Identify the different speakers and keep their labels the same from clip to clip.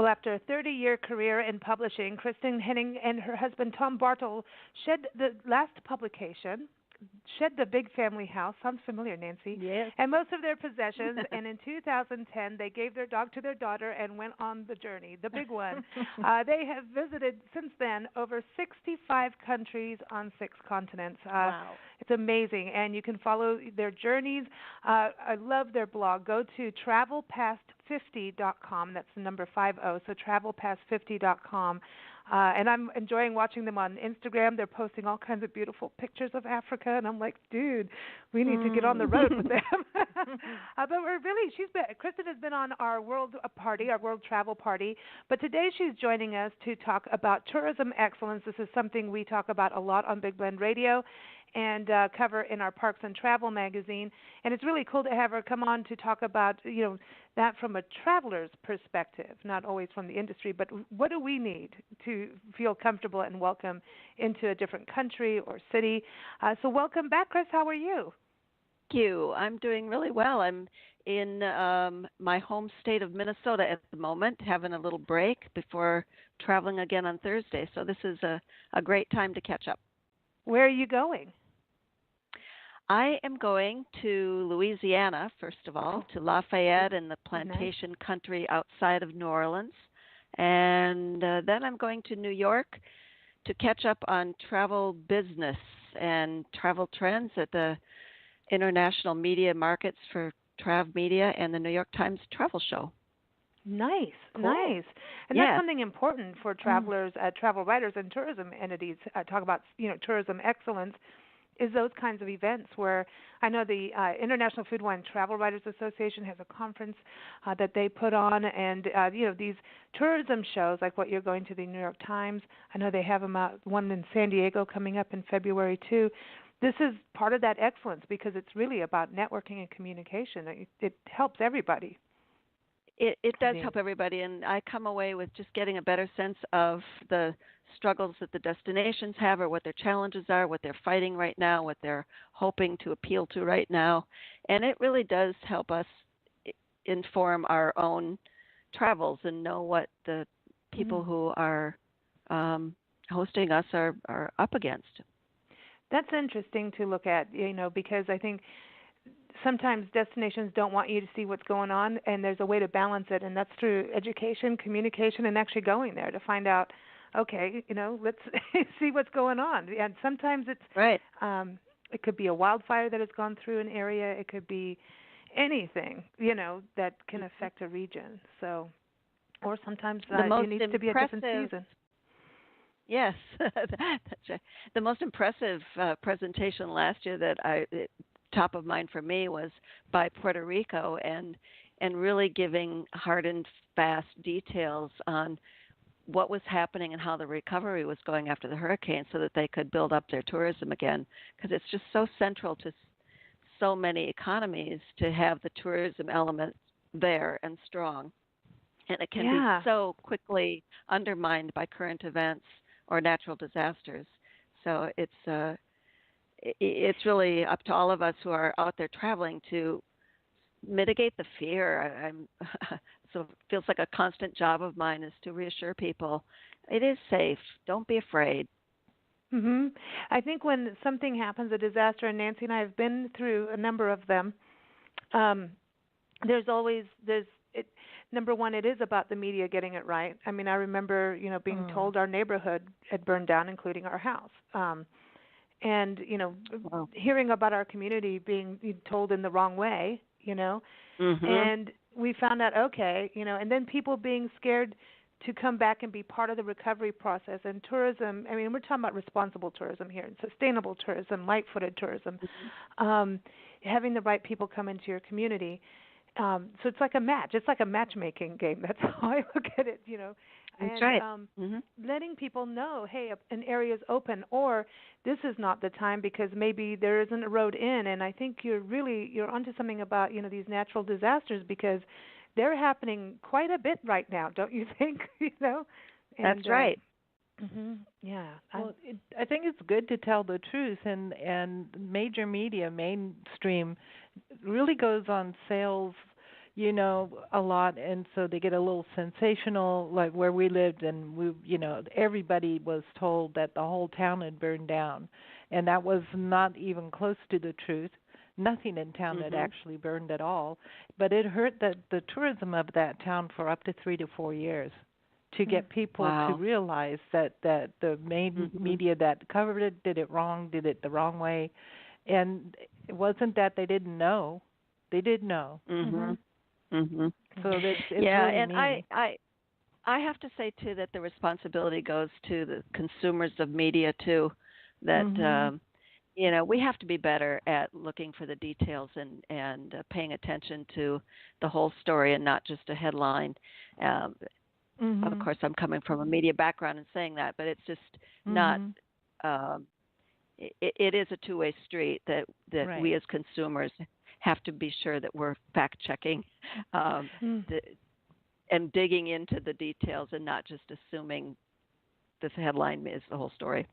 Speaker 1: Well, after a 30-year career in publishing, Kristin Henning and her husband Tom Bartle shed the last publication, shed the big family house. Sounds familiar, Nancy.
Speaker 2: Yes.
Speaker 1: And most of their possessions. And in 2010, they gave their dog to their daughter and went on the journey, the big one. They have visited since then over 65 countries on 6 continents.
Speaker 2: Wow.
Speaker 1: It's amazing. And you can follow their journeys. I love their blog. Go to travelpast50.com. That's the number 50. So travelpast50.com. And I'm enjoying watching them on Instagram. They're posting all kinds of beautiful pictures of Africa, and I'm like, dude, we need to get on the road with them. But we're really, Kristin has been on our world party, our world travel party, but today she's joining us to talk about tourism excellence. This is something we talk about a lot on Big Blend Radio and cover in our Parks and Travel magazine. And it's really cool to have her come on to talk about, that from a traveler's perspective, not always from the industry, but what do we need to feel comfortable and welcome into a different country or city. So welcome back, Chris. How are you?
Speaker 3: Thank you. I'm doing really well. I'm in my home state of Minnesota at the moment, having a little break before traveling again on Thursday. So this is a great time to catch up.
Speaker 1: Where are you going?
Speaker 3: I am going to Louisiana, first of all, to Lafayette and the plantation country outside of New Orleans. And then I'm going to New York to catch up on travel business and travel trends at the International Media Markets for Trav Media and the New York Times Travel Show.
Speaker 1: Nice,
Speaker 3: cool.
Speaker 1: Nice. And that's something important for travelers, travel writers and tourism entities. Talk about, tourism excellence. Is those kinds of events where I know the International Food, Wine, Travel Writers Association has a conference that they put on, and these tourism shows like what you're going to the New York Times. I know they have them out, one in San Diego coming up in February too. This is part of that excellence because it's really about networking and communication. It helps everybody.
Speaker 3: It does help everybody, and I come away with just getting a better sense of the struggles that the destinations have or what their challenges are, what they're fighting right now, what they're hoping to appeal to right now. And it really does help us inform our own travels and know what the people who are hosting us are up against.
Speaker 1: That's interesting to look at, because I think sometimes destinations don't want you to see what's going on, and there's a way to balance it, and that's through education, communication, and actually going there to find out, okay, let's see what's going on. And sometimes it's
Speaker 3: right.
Speaker 1: It could be a wildfire that has gone through an area. It could be anything, that can affect a region. So, or sometimes it needs to be a different season.
Speaker 3: Yes, that's right. The most impressive presentation last year that top of mind for me was by Puerto Rico and really giving hard and fast details on what was happening and how the recovery was going after the hurricane so that they could build up their tourism again, because it's just so central to so many economies to have the tourism element there and strong. And it can be so quickly undermined by current events or natural disasters. So it's really up to all of us who are out there traveling to mitigate the fear. So it feels like a constant job of mine is to reassure people it is safe. Don't be afraid.
Speaker 1: I think when something happens, a disaster, and Nancy and I have been through a number of them, number one, it is about the media getting it right. I mean, I remember, being told our neighborhood had burned down, including our house. And, hearing about our community being told in the wrong way, and we found out, and then people being scared to come back and be part of the recovery process. And tourism, I mean, we're talking about responsible tourism here, and sustainable tourism, light-footed tourism, having the right people come into your community. So it's like a match. It's like a matchmaking game. That's how I look at it,
Speaker 3: That's right.
Speaker 1: Letting people know, hey, an area is open, or this is not the time because maybe there isn't a road in. And I think you're onto something about, these natural disasters, because they're happening quite a bit right now, don't you think? And,
Speaker 3: that's right.
Speaker 1: Yeah.
Speaker 2: Well, I think it's good to tell the truth, and major media, mainstream, really goes on sales, a lot, and so they get a little sensational. Like where we lived, and everybody was told that the whole town had burned down, and that was not even close to the truth. Nothing in town had actually burned at all, but it hurt the tourism of that town for up to 3 to 4 years to get people to realize that the main media that covered it did it wrong, did it the wrong way, and it wasn't that they didn't know; they did know. So it's really
Speaker 3: and
Speaker 2: mean.
Speaker 3: I have to say too that the responsibility goes to the consumers of media too. That we have to be better at looking for the details and paying attention to the whole story and not just a headline. Of course, I'm coming from a media background and saying that, but it's just not. It is a two-way street that we as consumers have to be sure that we're fact-checking and digging into the details and not just assuming this headline is the whole story.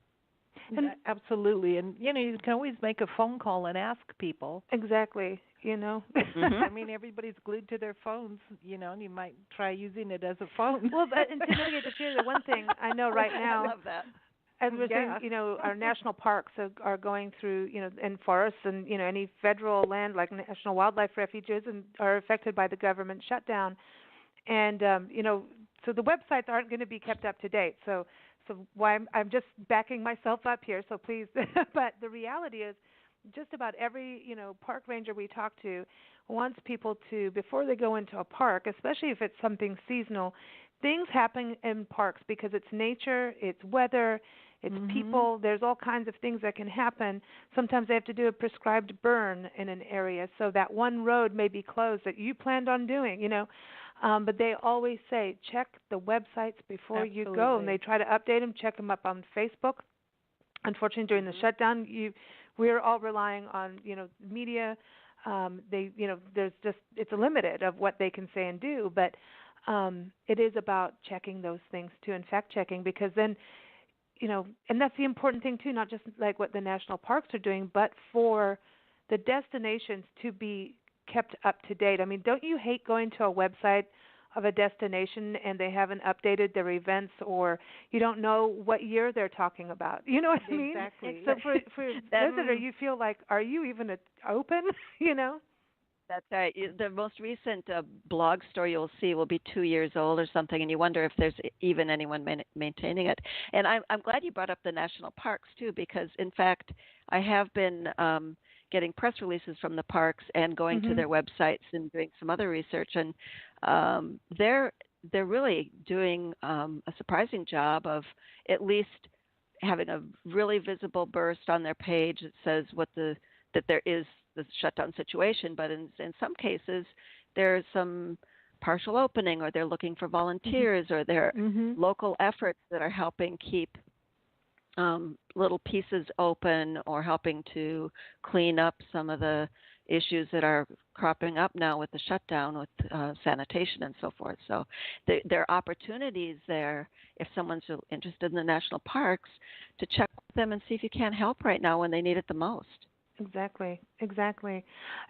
Speaker 2: And absolutely, and you can always make a phone call and ask people.
Speaker 1: Exactly.
Speaker 2: I mean, everybody's glued to their phones, and you might try using it as a phone.
Speaker 1: Well, and to mitigate the fear, the one thing I know right now,
Speaker 3: I love that.
Speaker 1: as we're saying, our national parks are going through, and forests and any federal land like national wildlife refuges and are affected by the government shutdown, and so the websites aren't going to be kept up to date. So why I'm just backing myself up here. So please, but the reality is, just about every park ranger we talk to wants people to, before they go into a park, especially if it's something seasonal, things happen in parks because it's nature, it's weather, it's people. There's all kinds of things that can happen. Sometimes they have to do a prescribed burn in an area, so that one road may be closed that you planned on doing. But they always say check the websites before you go, and they try to update them. Check them up on Facebook. Unfortunately, during the shutdown, we're all relying on media. There's just it's limited of what they can say and do, but it is about checking those things too and fact checking, because then and that's the important thing too, not just like what the national parks are doing, but for the destinations to be kept up to date. I mean, don't you hate going to a website of a destination and they haven't updated their events, or you don't know what year they're talking about? You know what I mean?
Speaker 2: Exactly.
Speaker 1: So for a visitor, you feel like, are you even open?
Speaker 3: That's right. The most recent blog story you'll see will be 2 years old or something, and you wonder if there's even anyone maintaining it. And I'm glad you brought up the national parks too, because in fact I have been getting press releases from the parks and going to their websites and doing some other research, and they're really doing a surprising job of at least having a really visible burst on their page that says that there is the shutdown situation, but in some cases there's some partial opening, or they're looking for volunteers, or there are local efforts that are helping keep little pieces open, or helping to clean up some of the issues that are cropping up now with the shutdown, with sanitation and so forth. So there are opportunities there if someone's interested in the national parks to check with them and see if you can't help right now when they need it the most.
Speaker 1: Exactly.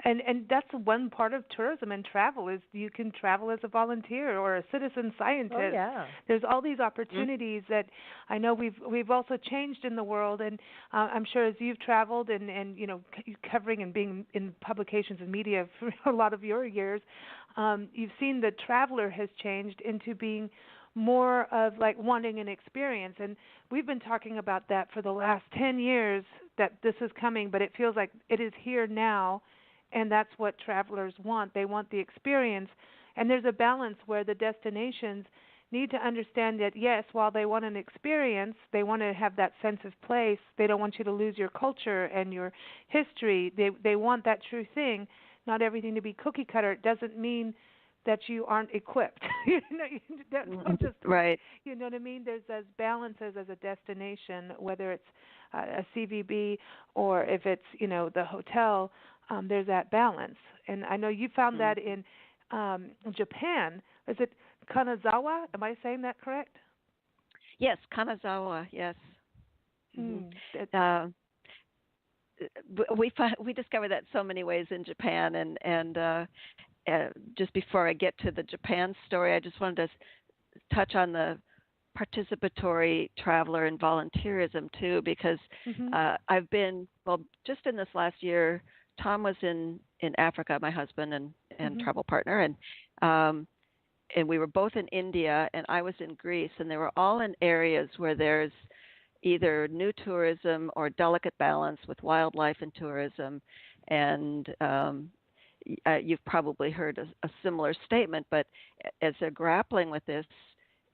Speaker 1: And that's one part of tourism and travel, is you can travel as a volunteer or a citizen scientist.
Speaker 2: Oh, yeah.
Speaker 1: There's all these opportunities that I know we've also changed in the world, and I'm sure as you've traveled and covering and being in publications and media for a lot of your years, you've seen the traveler has changed into being more of like wanting an experience, and we've been talking about that for the last 10 years, that this is coming, but it feels like it is here now, and that's what travelers want. They want the experience, and there's a balance where the destinations need to understand that, yes, while they want an experience, they want to have that sense of place. They don't want you to lose your culture and your history. They want that true thing, not everything to be cookie cutter. It doesn't mean that you aren't equipped. Don't just,
Speaker 3: right.
Speaker 1: You know what I mean? There's those balances as a destination, whether it's a CVB or if it's the hotel. There's that balance, and I know you found that in Japan. Is it Kanazawa? Am I saying that correct?
Speaker 3: Yes, Kanazawa. Yes. We discovered that so many ways in Japan, and just before I get to the Japan story, I just wanted to touch on the participatory traveler and volunteerism too, because I've been, well, just in this last year, Tom was in Africa, my husband and travel partner, and we were both in India, and I was in Greece, and they were all in areas where there's either new tourism or delicate balance with wildlife and tourism. And you've probably heard a similar statement, but as they're grappling with this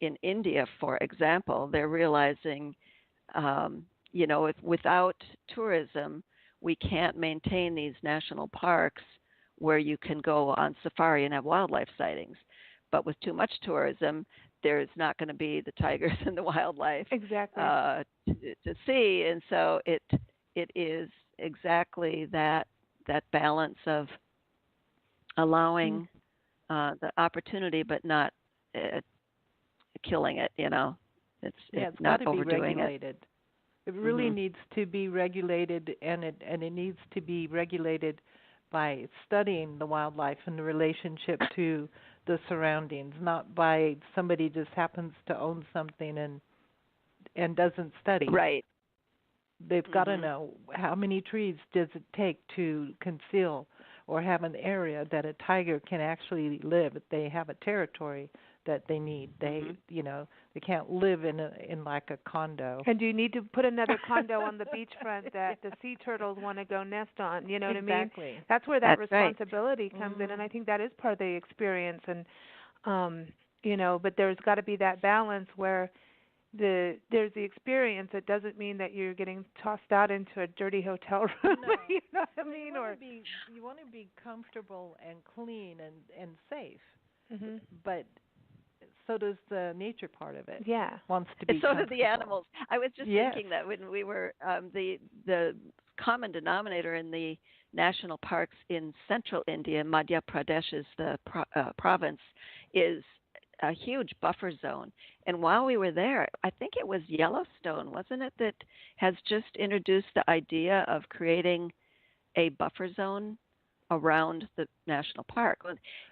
Speaker 3: in India, for example, they're realizing, if without tourism, we can't maintain these national parks where you can go on safari and have wildlife sightings. But with too much tourism, there's not going to be the tigers and the wildlife to see. And so it is exactly that balance of allowing the opportunity, but not killing it. It's not overdoing it.
Speaker 2: It really needs to be regulated, and it needs to be regulated by studying the wildlife and the relationship to the surroundings, not by somebody just happens to own something and doesn't study.
Speaker 3: Right.
Speaker 2: They've got to know how many trees does it take to conceal or have an area that a tiger can actually live if they have a territory that they need. They they can't live in like a condo.
Speaker 1: And do you need to put another condo on the beachfront that the sea turtles want to go nest on? You know what I mean?
Speaker 2: Exactly.
Speaker 1: That's where that responsibility comes in, and I think that is part of the experience. And but there's got to be that balance where there's the experience. It doesn't mean that you're getting tossed out into a dirty hotel room.
Speaker 2: No.
Speaker 1: You know what I mean?
Speaker 2: You want to be comfortable and clean and safe. But so does the nature part of it.
Speaker 1: Yeah.
Speaker 2: Wants to be.
Speaker 3: And so do the animals. I was just thinking that when we were the common denominator in the national parks in central India, Madhya Pradesh is the province, is a huge buffer zone. And while we were there, I think it was Yellowstone, wasn't it, that has just introduced the idea of creating a buffer zone around the national park.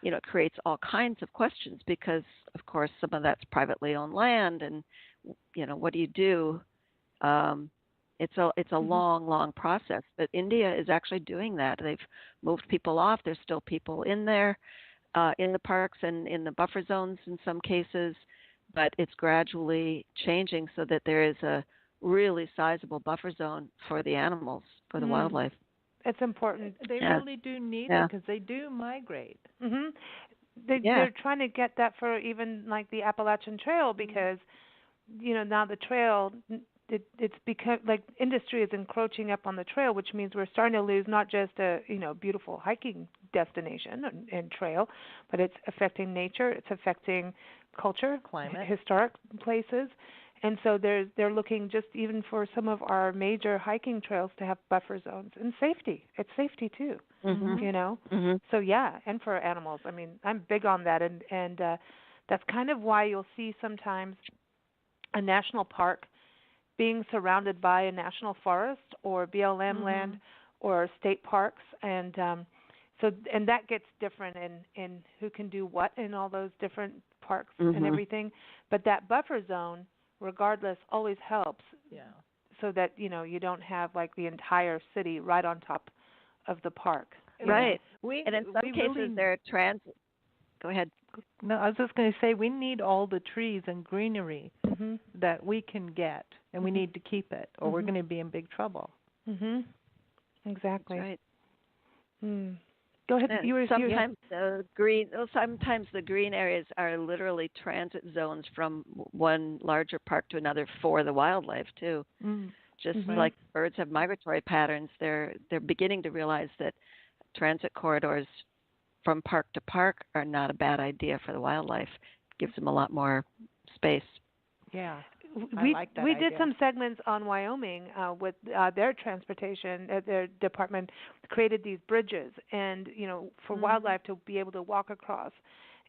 Speaker 3: It creates all kinds of questions because, of course, some of that's privately owned land, and what do you do? It's a long process. But India is actually doing that. They've moved people off. There's still people in there, in the parks and in the buffer zones in some cases, but it's gradually changing so that there is a really sizable buffer zone for the animals, for the wildlife.
Speaker 1: It's important.
Speaker 2: They really do need it because they do migrate.
Speaker 1: They're trying to get that for even like the Appalachian Trail because, now the trail, it's because like industry is encroaching up on the trail, which means we're starting to lose not just a beautiful hiking destination and trail, but it's affecting nature, it's affecting culture,
Speaker 2: climate,
Speaker 1: historic places. And so they're looking just even for some of our major hiking trails to have buffer zones and safety. It's safety too, So and for animals. I mean, I'm big on that, and that's kind of why you'll see sometimes a national park being surrounded by a national forest or BLM land or state parks, and and that gets different in who can do what in all those different parks and everything. But that buffer zone, regardless, always helps so that you don't have like the entire city right on top of the park.
Speaker 3: Right. And in some cases they're transit. Go ahead.
Speaker 2: No, I was just going to say we need all the trees and greenery that we can get, and we need to keep it, or we're going to be in big trouble.
Speaker 1: Exactly.
Speaker 3: That's right.
Speaker 1: Go ahead.
Speaker 3: Sometimes the green areas are literally transit zones from one larger park to another for the wildlife too. Just like birds have migratory patterns, they're beginning to realize that transit corridors from park to park are not a bad idea for the wildlife. It gives them a lot more space.
Speaker 2: Yeah.
Speaker 1: We
Speaker 2: like that
Speaker 1: did
Speaker 2: idea.
Speaker 1: some segments on Wyoming with their transportation. Their department created these bridges, and for wildlife to be able to walk across.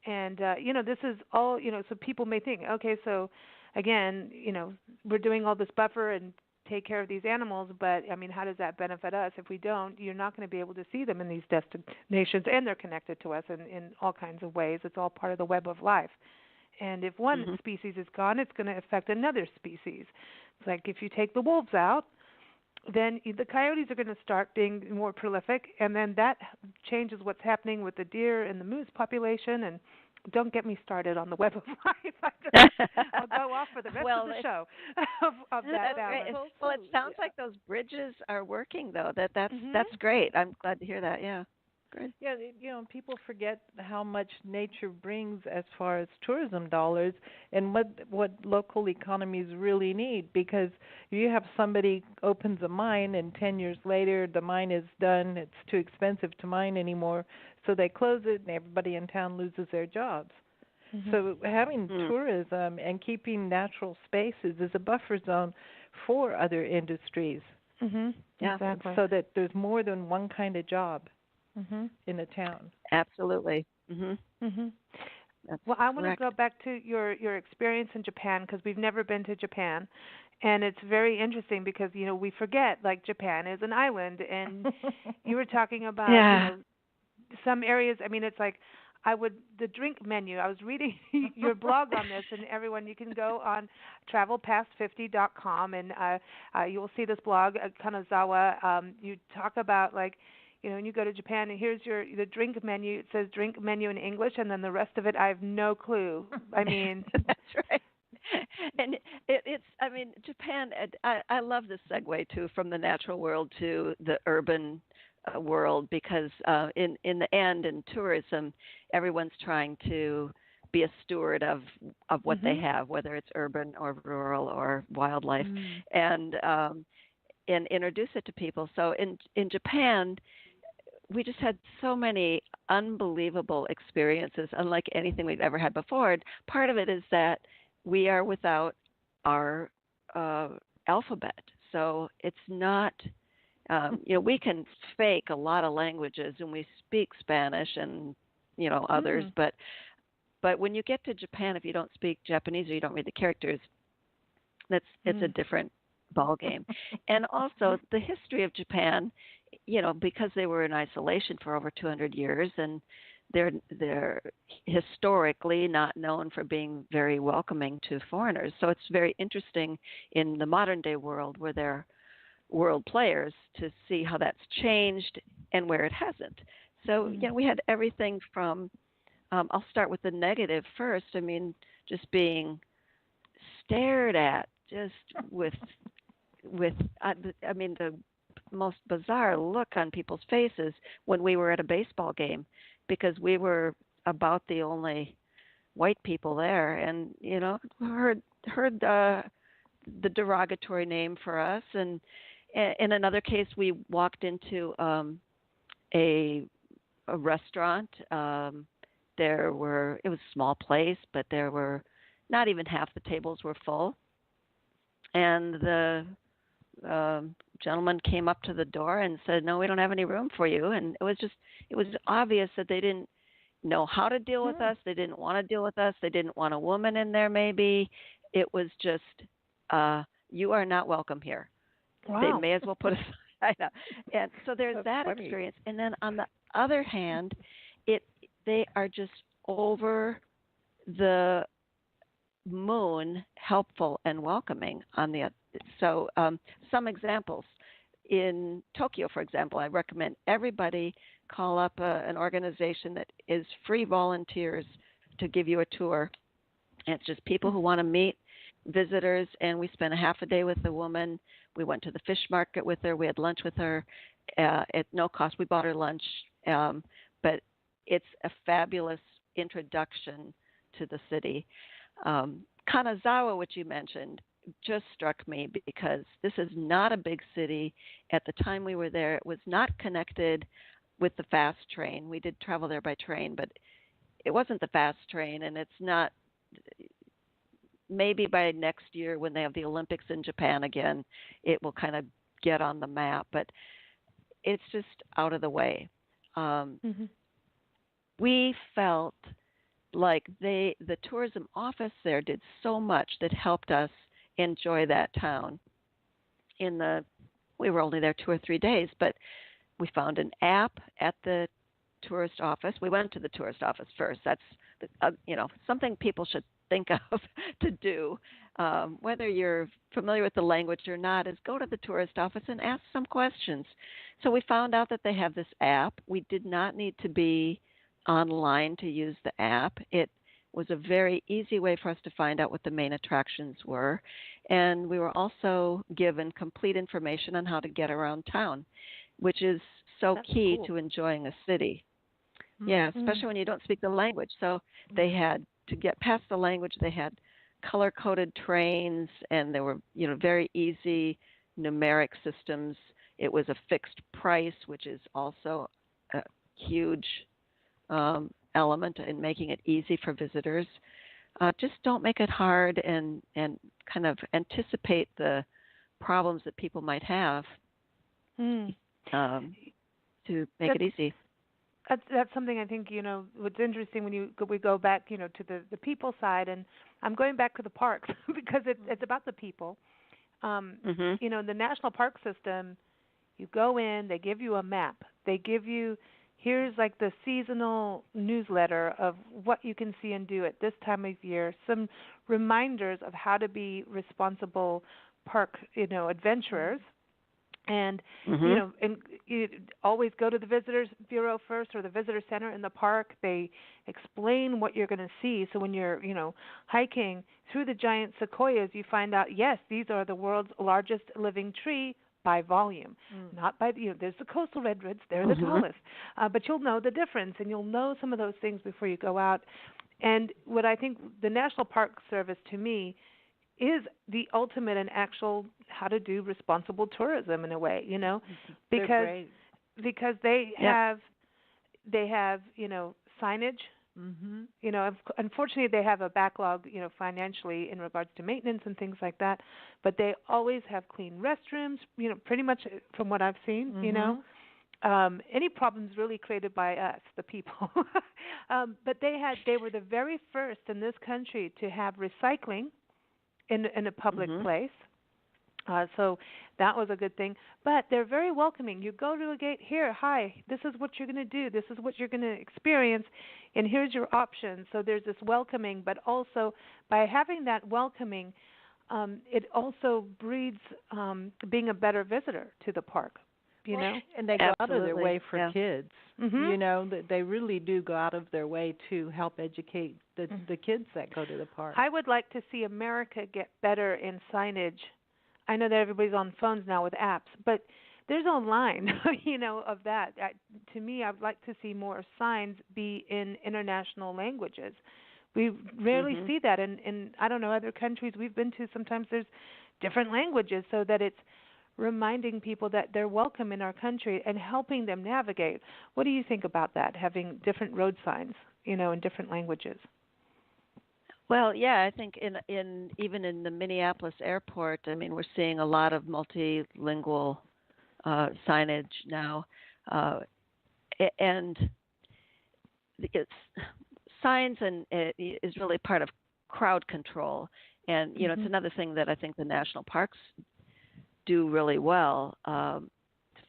Speaker 1: And this is all so people may think, okay, so again, we're doing all this buffer and take care of these animals, but I mean, how does that benefit us? If we don't, you're not going to be able to see them in these destinations, and they're connected to us in all kinds of ways. It's all part of the web of life. And if one species is gone, it's going to affect another species. It's like if you take the wolves out, then the coyotes are going to start being more prolific, and then that changes what's happening with the deer and the moose population. And don't get me started on the web of life. I'll go off for the rest of the show of that balance.
Speaker 3: Well, it sounds like those bridges are working, though. That's great. I'm glad to hear that. Yeah. Great.
Speaker 2: Yeah, people forget how much nature brings as far as tourism dollars and what local economies really need, because you have somebody opens a mine and 10 years later the mine is done, it's too expensive to mine anymore, so they close it and everybody in town loses their jobs. So having tourism and keeping natural spaces is a buffer zone for other industries.
Speaker 1: Yeah, exactly.
Speaker 2: So that there's more than one kind of job in a town.
Speaker 3: Absolutely.
Speaker 1: Well, I want to go back to your experience in Japan, because we've never been to Japan, and it's very interesting because we forget, like, Japan is an island, and you were talking about some areas. I mean, it's like the drink menu. I was reading your blog on this, and everyone, you can go on travelpast50.com, and you will see this blog, Kanazawa. You talk about, like, and you go to Japan, and here's the drink menu. It says drink menu in English, and then the rest of it, I have no clue. I mean,
Speaker 3: that's right. And I mean, Japan. I love this segue too, from the natural world to the urban world, because in the end, in tourism, everyone's trying to be a steward of what they have, whether it's urban or rural or wildlife, and introduce it to people. So in Japan, we just had so many unbelievable experiences, unlike anything we've ever had before. And part of it is that we are without our alphabet. So it's not, we can fake a lot of languages, and we speak Spanish and, others. But when you get to Japan, if you don't speak Japanese or you don't read the characters, it's a different ball game. And also the history of Japan, because they were in isolation for over 200 years, and they're historically not known for being very welcoming to foreigners. So it's very interesting in the modern day world, where they're world players, to see how that's changed and where it hasn't. So we had everything from I'll start with the negative first. I mean, just being stared at, just with the most bizarre look on people's faces when we were at a baseball game, because we were about the only white people there, and heard the derogatory name for us. And in another case, we walked into a restaurant. It was a small place, but there were not even half the tables were full, and the gentleman came up to the door and said, "No, we don't have any room for you." And it was obvious that they didn't know how to deal with us. They didn't want to deal with us. They didn't want a woman in there, maybe. It was just, you are not welcome here.
Speaker 1: Wow.
Speaker 3: They may as well put us aside. And so there's that funny experience. And then on the other hand, they are just over the moon helpful and welcoming on the. So some examples. In Tokyo, for example, I recommend everybody call up an organization that is free volunteers to give you a tour. And it's just people who want to meet visitors, and we spent a half a day with the woman. We went to the fish market with her. We had lunch with her at no cost. We bought her lunch, but it's a fabulous introduction to the city. Kanazawa, which you mentioned, just struck me because this is not a big city. At the time we were there, it was not connected with the fast train. We did travel there by train, but it wasn't the fast train, and it's not. Maybe by next year, when they have the Olympics in Japan again, it will kind of get on the map, but it's just out of the way. We felt like the tourism office there did so much that helped us enjoy that town we were only there 2 or 3 days, but we found an app at the tourist office. We went to the tourist office first. That's something people should think of to do, whether you're familiar with the language or not, is go to the tourist office and ask some questions. So we found out that they have this app. We did not need to be online to use the app. It was a very easy way for us to find out what the main attractions were. And we were also given complete information on how to get around town, which is so
Speaker 1: That's
Speaker 3: key
Speaker 1: cool.
Speaker 3: to enjoying a city.
Speaker 1: Mm-hmm.
Speaker 3: Yeah, especially when you don't speak the language. So they had to get past the language. They had color-coded trains, and there were, very easy numeric systems. It was a fixed price, which is also a huge element in making it easy for visitors. Just don't make it hard, and kind of anticipate the problems that people might have to make it easy.
Speaker 1: That's something I think, what's interesting when we go back, to the people side, and I'm going back to the parks because it's about the people. The national park system, you go in, they give you a map. They give you, here's like the seasonal newsletter of what you can see and do at this time of year, some reminders of how to be responsible park, adventurers. And and you always go to the visitors bureau first, or the visitor center in the park. They explain what you're going to see. So when you're hiking through the giant sequoias, you find out, yes, these are the world's largest living tree by volume, not by there's the coastal redwoods, they're the tallest, but you'll know the difference, and you'll know some of those things before you go out. And what I think the National Park Service, to me, is the ultimate in actual how to do responsible tourism in a way, because they have signage. Unfortunately they have a backlog, financially in regards to maintenance and things like that, but they always have clean restrooms, pretty much from what I've seen, any problems really created by us, the people. But they were the very first in this country to have recycling in a public place. So that was a good thing. But they're very welcoming. You go to a gate, here, hi, this is what you're going to do. This is what you're going to experience, and here's your options. So there's this welcoming, but also by having that welcoming, it also breeds being a better visitor to the park.
Speaker 2: And they go out of their way for kids. They really do go out of their way to help educate the kids that go to the park.
Speaker 1: I would like to see America get better in signage. I know that everybody's on phones now with apps, but there's a line, of that. To me, I would like to see more signs be in international languages. We rarely see that in I don't know, other countries we've been to. Sometimes there's different languages, so that it's reminding people that they're welcome in our country and helping them navigate. What do you think about that, having different road signs, in different languages?
Speaker 3: Well, yeah, I think in even in the Minneapolis airport, we're seeing a lot of multilingual signage now, and it's signs is really part of crowd control, and it's another thing that I think the national parks do really well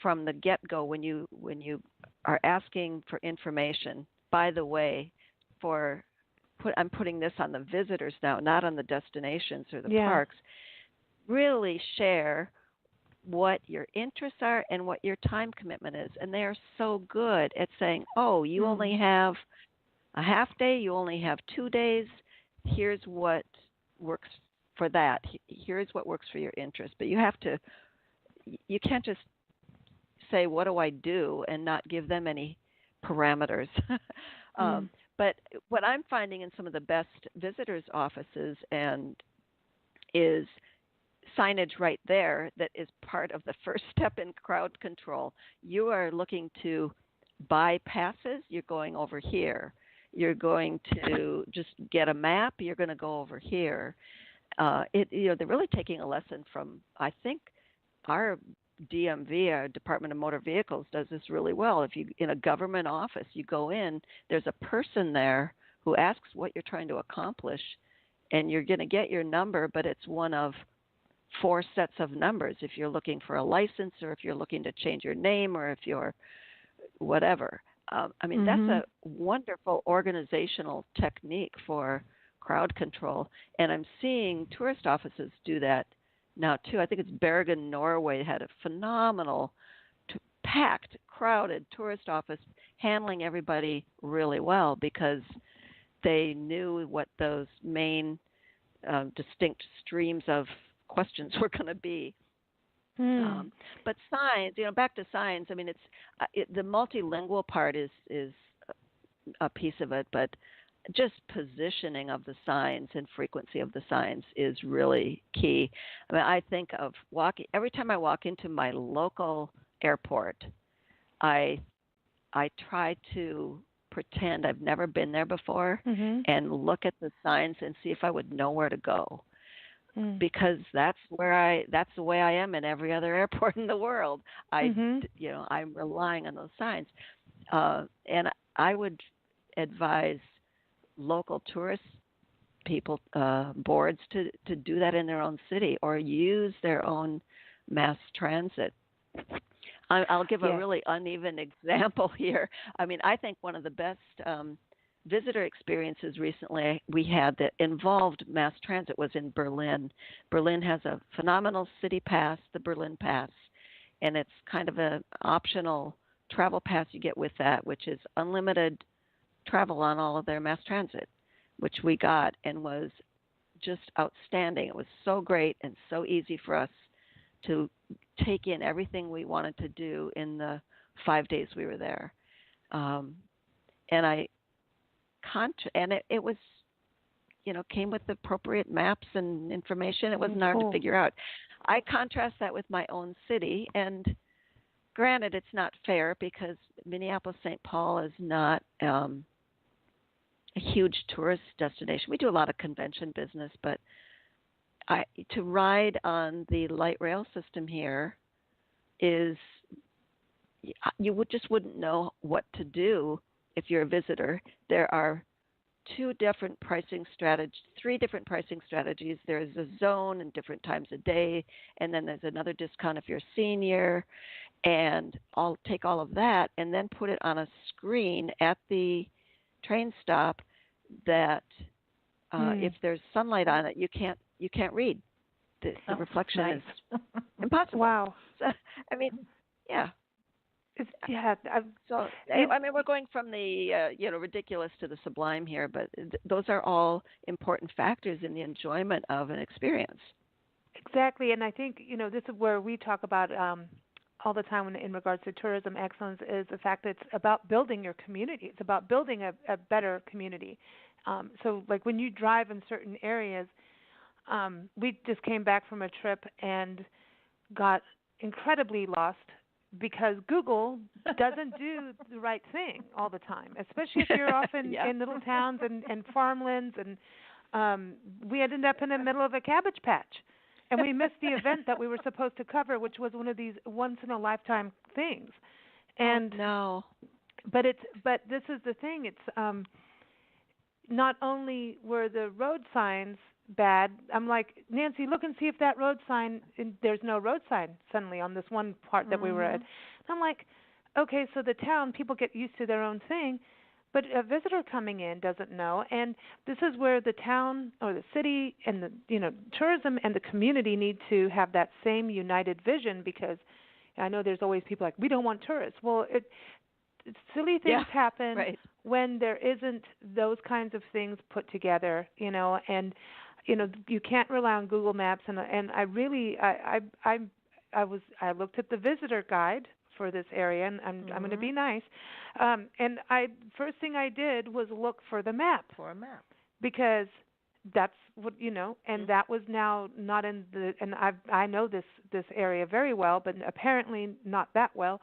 Speaker 3: from the get-go. When you are asking for information, by the way, I'm putting this on the visitors now, not on the destinations or the parks. Really share what your interests are and what your time commitment is. And they are so good at saying, oh, you only have a half day, you only have 2 days. Here's what works for that. Here's what works for your interest. But you can't just say, what do I do, and not give them any parameters. But what I'm finding in some of the best visitors' offices is signage right there that is part of the first step in crowd control. You are looking to buy passes, you're going over here. You're going to just get a map, you're going to go over here. They're really taking a lesson from, I think, our DMV, our Department of Motor Vehicles, does this really well. If you in a government office, you go in, there's a person there who asks what you're trying to accomplish, and you're going to get your number, but it's one of four sets of numbers if you're looking for a license or if you're looking to change your name or if you're whatever. I mean, that's a wonderful organizational technique for crowd control, and I'm seeing tourist offices do that now too. I think it's Bergen, Norway had a phenomenal, packed, crowded tourist office handling everybody really well because they knew what those main distinct streams of questions were going to be. But signs, back to signs. I mean, the multilingual part is a piece of it, but just positioning of the signs and frequency of the signs is really key. I mean, I think of walking every time I walk into my local airport. I try to pretend I've never been there before and look at the signs and see if I would know where to go. Because that's the way I am in every other airport in the world. I'm relying on those signs, and I would advise local tourist people boards to do that in their own city or use their own mass transit. I'll give a really uneven example here. I mean, I think one of the best visitor experiences recently we had that involved mass transit was in Berlin. Berlin has a phenomenal city pass, the Berlin Pass, and it's kind of an optional travel pass you get with that, which is unlimited travel on all of their mass transit, which we got and was just outstanding. It was so great and so easy for us to take in everything we wanted to do in the 5 days we were there. It was, came with appropriate maps and information. It wasn't hard to figure out. I contrast that with my own city, and granted, it's not fair because Minneapolis-St. Paul is not a huge tourist destination. We do a lot of convention business, but to ride on the light rail system here is just wouldn't know what to do if you're a visitor. There are three different pricing strategies. There's a zone and different times a day, and then there's another discount if you're a senior. And I'll take all of that and then put it on a screen at the train stop that if there's sunlight on it, you can't read. The reflection is impossible.
Speaker 1: Wow.
Speaker 3: So, I mean, yeah. We're going from the ridiculous to the sublime here, but those are all important factors in the enjoyment of an experience.
Speaker 1: Exactly, and I think this is where we talk about all the time in regards to tourism excellence is the fact that it's about building your community. It's about building a better community. So, like when you drive in certain areas, we just came back from a trip and got incredibly lost because Google doesn't do the right thing all the time, especially if you're off in little towns and farmlands. And we ended up in the middle of a cabbage patch, and we missed the event that we were supposed to cover, which was one of these once-in-a-lifetime things. And but this is the thing. It's not only were the road signs bad. I'm like, Nancy, look and see if that road sign, there's no road sign suddenly on this one part that we were at. And I'm like, okay, so the town, people get used to their own thing, but a visitor coming in doesn't know. And this is where the town or the city and the tourism and the community need to have that same united vision, because I know there's always people like, we don't want tourists. Well, silly things happen when there isn't those kinds of things put together, and you can't rely on Google Maps. And I really I looked at the visitor guide for this area, and I'm going to be nice. And first thing I did was look for the map.
Speaker 2: For a map.
Speaker 1: Because that's what and that was now not in the, and I know this area very well, but apparently not that well.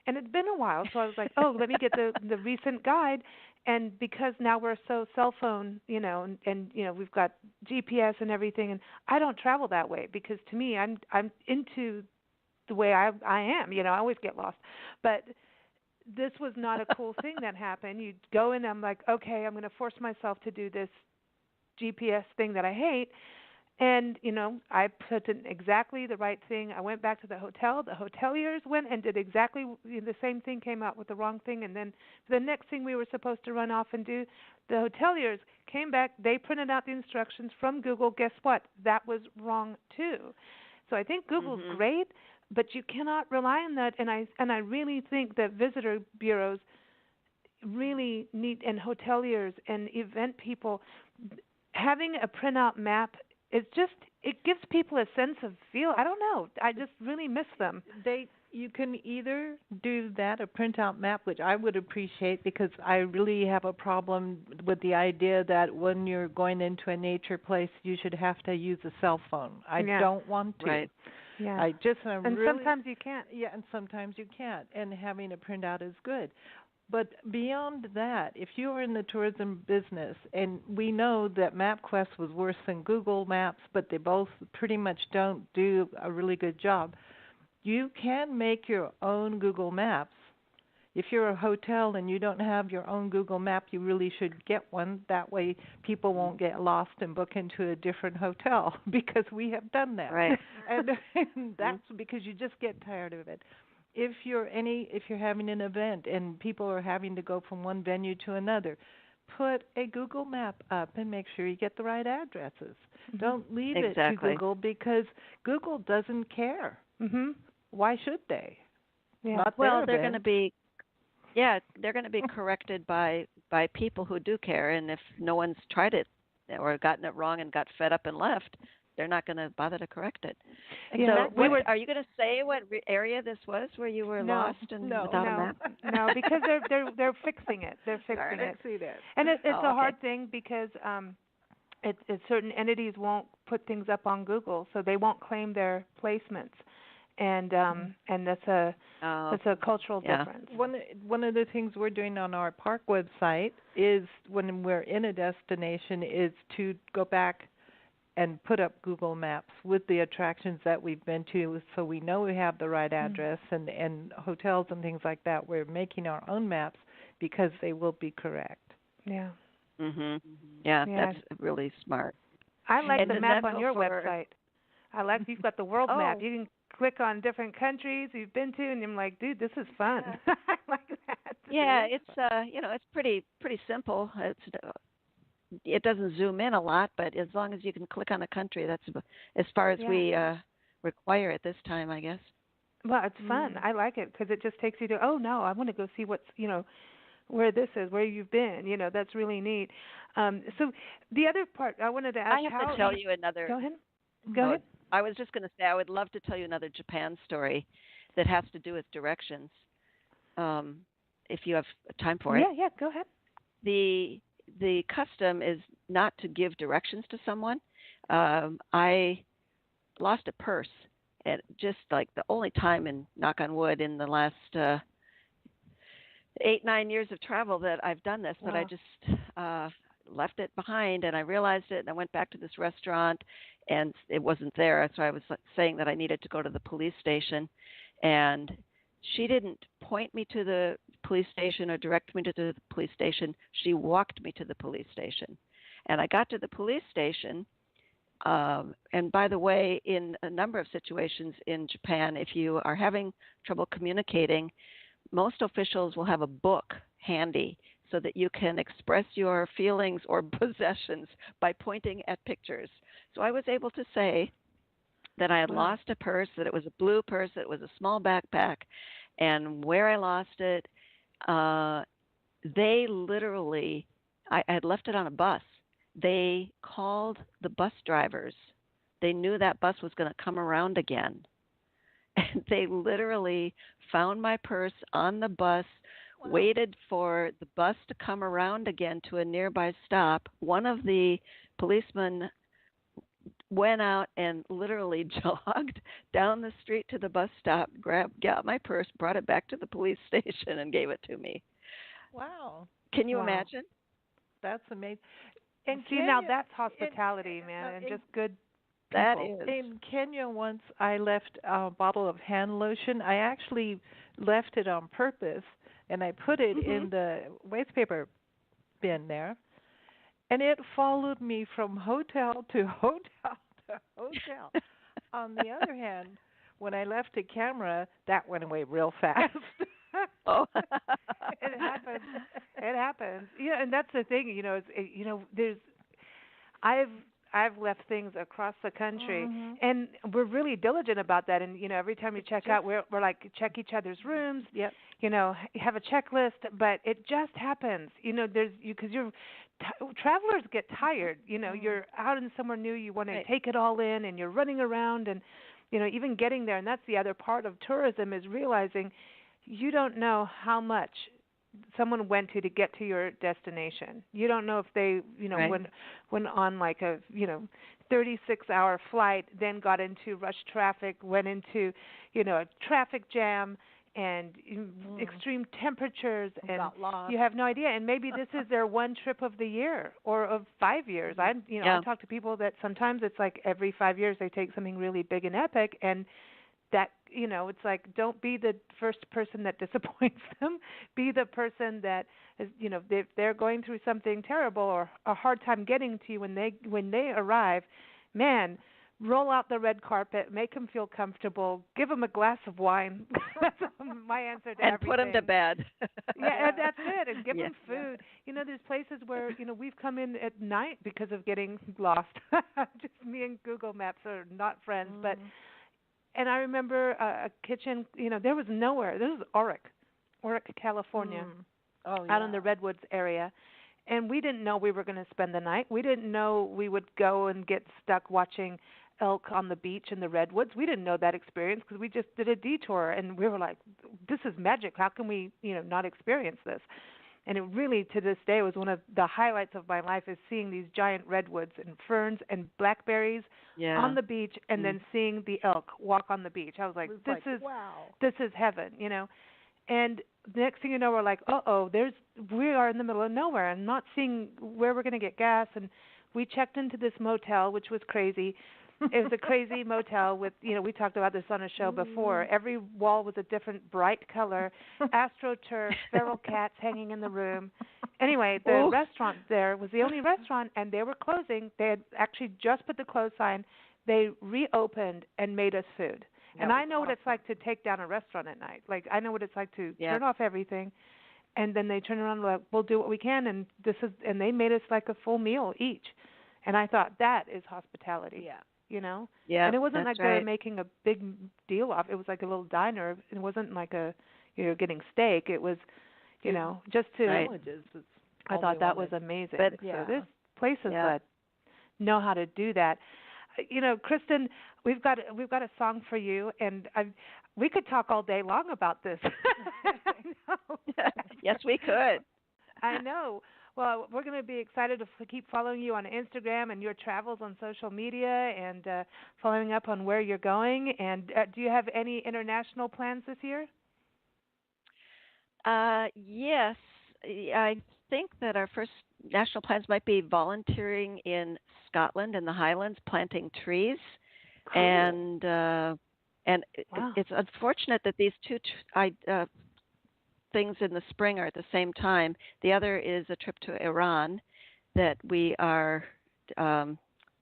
Speaker 1: And it's been a while, so I was like, oh, let me get the recent guide. And because now we're so cell phone, and we've got GPS and everything, and I don't travel that way because to me, I'm into the way I am. I always get lost. But this was not a cool thing that happened. You go in, I'm like, okay, I'm going to force myself to do this GPS thing that I hate. And, I put in exactly the right thing. I went back to the hotel. The hoteliers went and did exactly the same thing, came out with the wrong thing. And then the next thing we were supposed to run off and do, the hoteliers came back. They printed out the instructions from Google. Guess what? That was wrong, too. So I think Google's great, but you cannot rely on that. And I really think that visitor bureaus really need, and hoteliers and event people, having a printout map, it gives people a sense of feel. I don't know. I just really miss them.
Speaker 2: You can either do that, a printout map, which I would appreciate because I really have a problem with the idea that when you're going into a nature place, you should have to use a cell phone. I don't want to.
Speaker 3: Right.
Speaker 1: Yeah.
Speaker 2: And
Speaker 1: really, sometimes you can't.
Speaker 2: Yeah, and sometimes you can't. And having a printout is good. But beyond that, if you are in the tourism business, and we know that MapQuest was worse than Google Maps, but they both pretty much don't do a really good job, you can make your own Google Maps. If you're a hotel and you don't have your own Google Map, you really should get one. That way people won't get lost and book into a different hotel because we have done that.
Speaker 3: Right.
Speaker 2: And that's because you just get tired of it. If you're having an event and people are having to go from one venue to another, put a Google map up and make sure you get the right addresses. Don't leave it to Google because Google doesn't care. Why should they?
Speaker 1: Yeah.
Speaker 3: They're going to be corrected by people who do care, and if no one's tried it or gotten it wrong and got fed up and left, they're not going to bother to correct it.
Speaker 1: Yeah,
Speaker 3: so, are you going to say what area this was where you were lost and without a map?
Speaker 1: No, because they're fixing it. They're fixing it.
Speaker 2: See that.
Speaker 1: And it's a hard thing because certain entities won't put things up on Google, so they won't claim their placements. And that's a cultural difference.
Speaker 2: One of the things we're doing on our park website is when we're in a destination is to go back and put up Google Maps with the attractions that we've been to, so we know we have the right address, and hotels and things like that. We're making our own maps because they will be correct.
Speaker 1: Yeah.
Speaker 3: Yeah, that's really smart.
Speaker 1: I like the map on your website. I like you've got the world map. You can click on different countries you've been to, and I'm like, dude, this is fun. I like that.
Speaker 3: Yeah, it's it's pretty simple. It doesn't zoom in a lot, but as long as you can click on a country, that's as far as we require at this time, I guess.
Speaker 1: Well, it's fun. I like it because it just takes you to, oh no, I want to go see what's where this is, where you've been. That's really neat. So the other part I wanted to ask.
Speaker 3: I have to tell you another.
Speaker 1: Go ahead.
Speaker 3: I was just going to say I would love to tell you another Japan story that has to do with directions. If you have time for it.
Speaker 1: Yeah, go ahead.
Speaker 3: The custom is not to give directions to someone. I lost a purse, and just like the only time, in knock on wood, in the last 8-9 years of travel that I've done this. Wow. But I just left it behind, and I realized it, and I went back to this restaurant, and it wasn't there. So I was saying that I needed to go to the police station, and she didn't point me to the police station or direct me to the police station. She walked me to the police station. And I got to the police station, and by the way, in a number of situations in Japan, if you are having trouble communicating, most officials will have a book handy so that you can express your feelings or possessions by pointing at pictures. So I was able to say that I had lost a purse, that it was a blue purse, that it was a small backpack, and where I lost it, they literally, I had left it on a bus. They called the bus drivers. They knew that bus was going to come around again. And they literally found my purse on the bus, waited for the bus to come around again to a nearby stop. One of the policemen went out and literally jogged down the street to the bus stop, got my purse, brought it back to the police station, and gave it to me.
Speaker 2: Wow.
Speaker 3: Can you imagine?
Speaker 2: That's amazing.
Speaker 1: And see, now that's hospitality, man, and just good people.
Speaker 3: That is.
Speaker 2: In Kenya once, I left a bottle of hand lotion. I actually left it on purpose, and I put it in the waste paper bin there. And it followed me from hotel to hotel to hotel. On the other hand, when I left a camera, that went away real fast.
Speaker 3: Oh.
Speaker 1: It happens. It happens. Yeah, and that's the thing. There's I've I've left things across the country, and we're really diligent about that. And every time you check out, we're like check each other's rooms.
Speaker 2: Yep.
Speaker 1: Have a checklist. But it just happens. There's because travelers get tired. You're out in somewhere new. You want to take it all in, and you're running around, and even getting there. And that's the other part of tourism is realizing you don't know how much someone went to get to your destination. You don't know if they, went on like a, 36-hour flight, then got into rush traffic, went into, a traffic jam and extreme temperatures, and
Speaker 2: got lost.
Speaker 1: You have no idea. And maybe this is their one trip of the year or of 5 years. I talk to people that sometimes it's like every 5 years they take something really big and epic, and that it's like don't be the first person that disappoints them. Be the person that is if they're going through something terrible or a hard time getting to you when they arrive, man, roll out the red carpet, make them feel comfortable, give them a glass of wine. That's my answer to
Speaker 3: and
Speaker 1: everything.
Speaker 3: Put them to bed.
Speaker 1: Yeah, that's it, and give them food. There's places where we've come in at night because of getting lost. Just me and Google Maps are not friends, but. And I remember a kitchen, there was nowhere. This was Oric, California, out in the Redwoods area. And we didn't know we were going to spend the night. We didn't know we would go and get stuck watching elk on the beach in the Redwoods. We didn't know that experience because we just did a detour. And we were like, this is magic. How can we, not experience this? And it really, to this day, was one of the highlights of my life is seeing these giant redwoods and ferns and blackberries on the beach, and then seeing the elk walk on the beach. I was like, this is heaven, And the next thing you know, we're like, we are in the middle of nowhere and not seeing where we're going to get gas. And we checked into this motel, which was crazy. It was a crazy motel with, we talked about this on a show before. Every wall was a different bright color, AstroTurf, feral cats hanging in the room. Anyway, the restaurant there was the only restaurant, and they were closing. They had actually just put the close sign. They reopened and made us food. And I know what it's like to take down a restaurant at night. Like, I know what it's like to turn off everything. And then they turn around and like, we'll do what we can. And they made us like a full meal each. And I thought that is hospitality.
Speaker 2: Yeah.
Speaker 1: Yeah, and it wasn't like they were making a big deal off. It was like a little diner. It wasn't like you're getting steak. It was, just to. I thought that was amazing.
Speaker 3: But,
Speaker 1: so there's places that know how to do that. Kristin, we've got a song for you, and we could talk all day long about this. I know.
Speaker 3: Yes, we could.
Speaker 1: I know. Well, we're going to be excited to keep following you on Instagram and your travels on social media and following up on where you're going. And do you have any international plans this year?
Speaker 3: Yes. I think that our first national plans might be volunteering in Scotland in the Highlands, planting trees. Cool. And it's unfortunate that these two things in the spring are at the same time. The other is a trip to Iran that we are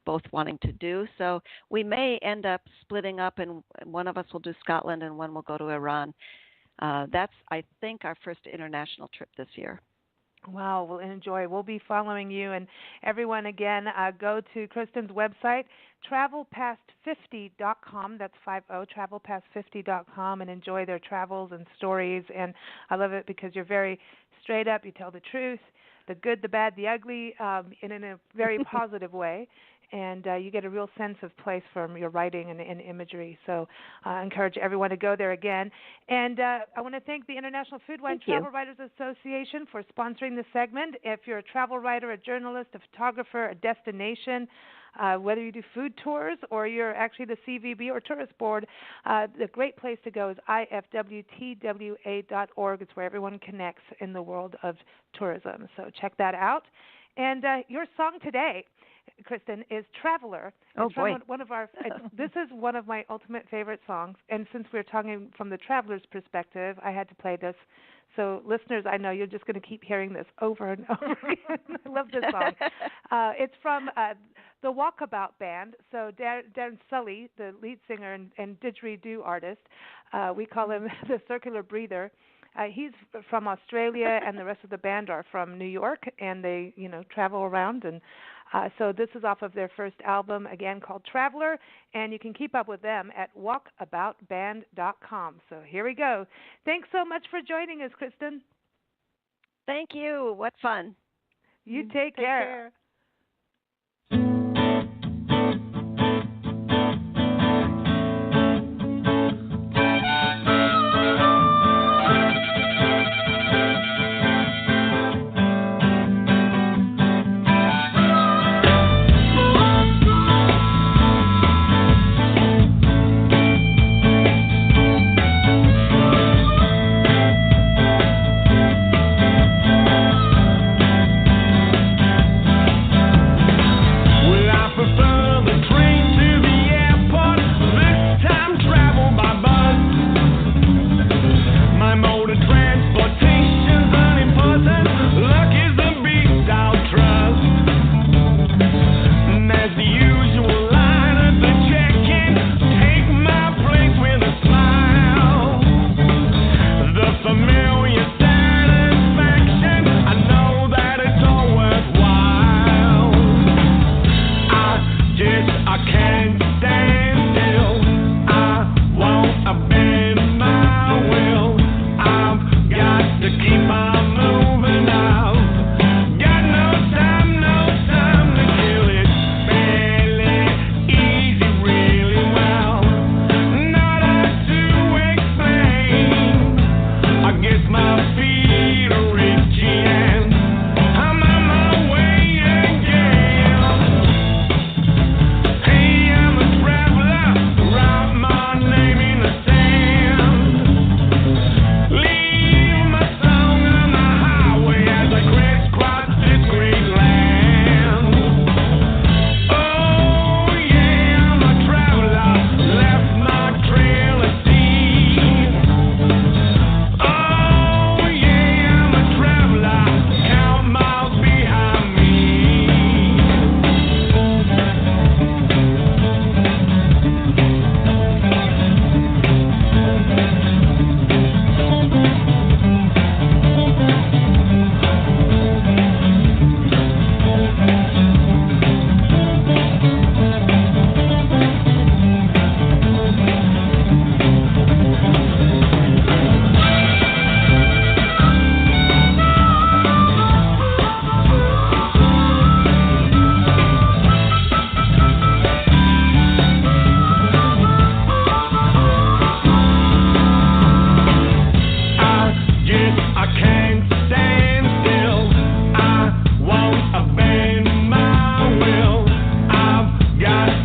Speaker 3: both wanting to do. So we may end up splitting up, and one of us will do Scotland and one will go to Iran. That's, I think, our first international trip this year.
Speaker 1: Wow, we'll enjoy. We'll be following you. And everyone, again, go to Kristin's website, travelpast50.com. That's 50, travelpast50.com, and enjoy their travels and stories. And I love it because you're very straight up. You tell the truth, the good, the bad, the ugly, and in a very positive way. And you get a real sense of place from your writing and imagery. So I encourage everyone to go there again. And I want to thank the International Food Wine Travel Writers Association for sponsoring the segment. If you're a travel writer, a journalist, a photographer, a destination, whether you do food tours or you're actually the CVB or tourist board, the great place to go is ifwtwa.org. It's where everyone connects in the world of tourism. So check that out. And your song today, Kristin, is Traveler. One of our. This is one of my ultimate favorite songs, and since we're talking from the traveler's perspective, I had to play this. So, listeners, I know you're just going to keep hearing this over and over again. I love this song. It's from the Walkabout Band. So Dan Sully, the lead singer and didgeridoo artist, we call him the Circular Breather. He's from Australia, and the rest of the band are from New York, and they, travel around. And so this is off of their first album, again, called Traveler, and you can keep up with them at walkaboutband.com. So here we go. Thanks so much for joining us, Kristin.
Speaker 3: Thank you. What fun.
Speaker 1: You take care.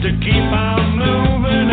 Speaker 4: To keep on moving